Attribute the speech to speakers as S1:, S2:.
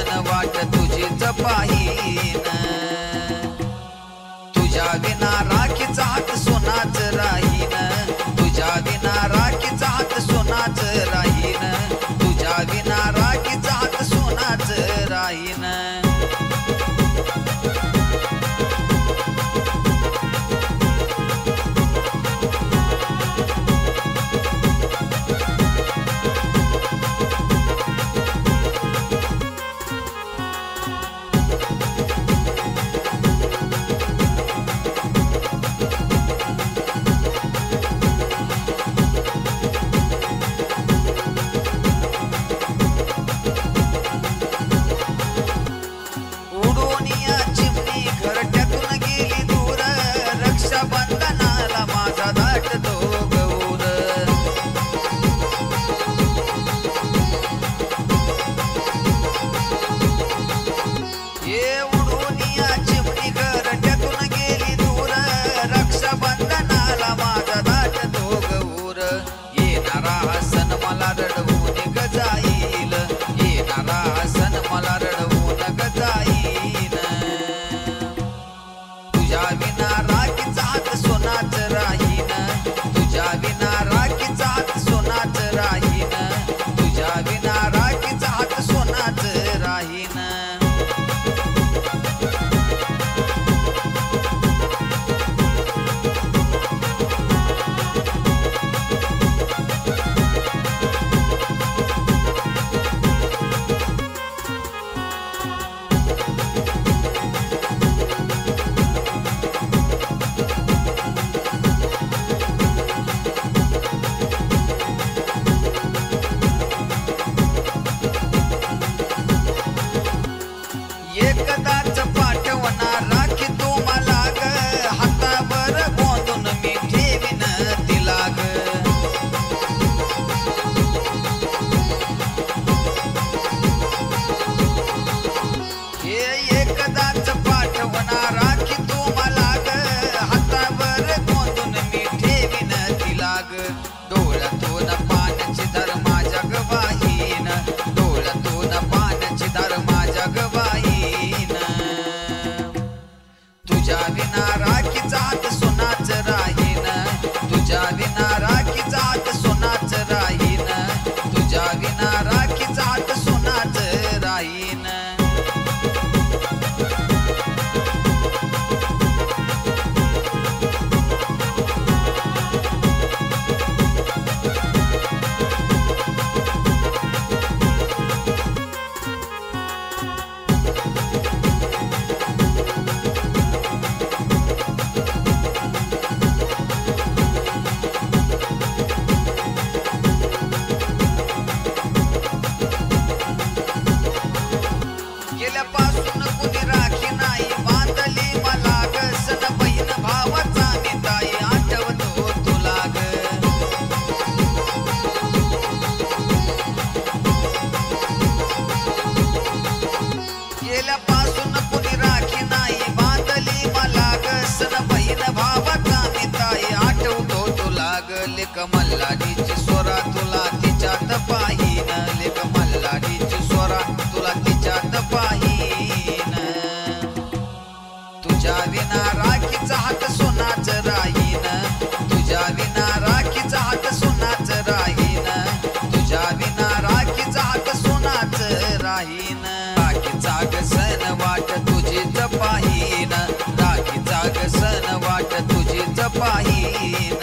S1: सण वाट तुझीच पाहीन तुझ्या विना राखीचा हात सोनाच राहीन तुझ्या विना राखीचा हात सोनाच राहीन तुझ्या विना राखीचा हात सोनाच राहीन एकदाच पाठवणार राखी तुम्हाला ग हातावर बांधून मी ठेवीन तिला ग हे एकदाच पाठवणार राखी तुम्हाला ग हातावर बांधून मी ठेवीन तिला ग डोळ्यातून पाण्याची धार माझ्या ग वाहीन डोळ्यातून पाण्याची धार माझ्या ग तुझ्या विना राखीचा हात सोनाच राहीन तुझ्या विना राखीचा हात सोनाच राहीन तुझ्या विना राखीचा हात सोनाच राहीन गेल्यापासून कुणी राखी नाही बांधली मला ग सण बहीण भावाचा निताई आठवतो तुला ग गेल्यापासून कुणी राखी नाही बांधली मला ग सण बहीण भावाचा निताई आठवतो तुला ग लेक मल्हारीची स्वरा तुला तिच्यात पाहीन लेक मल्हारीची स्वरा तुला तिच्यात पाहीन तुझ्या विना राखीचा हात सोनाच राहीन तुझ्या विना राखीचा हात सोनाच राहीन तुझ्या विना राखीचा हात सोनाच राहीन राखीचा ग सण वाट तुझीच पाहीन राखीचा ग सण वाट तुझीच पाहीन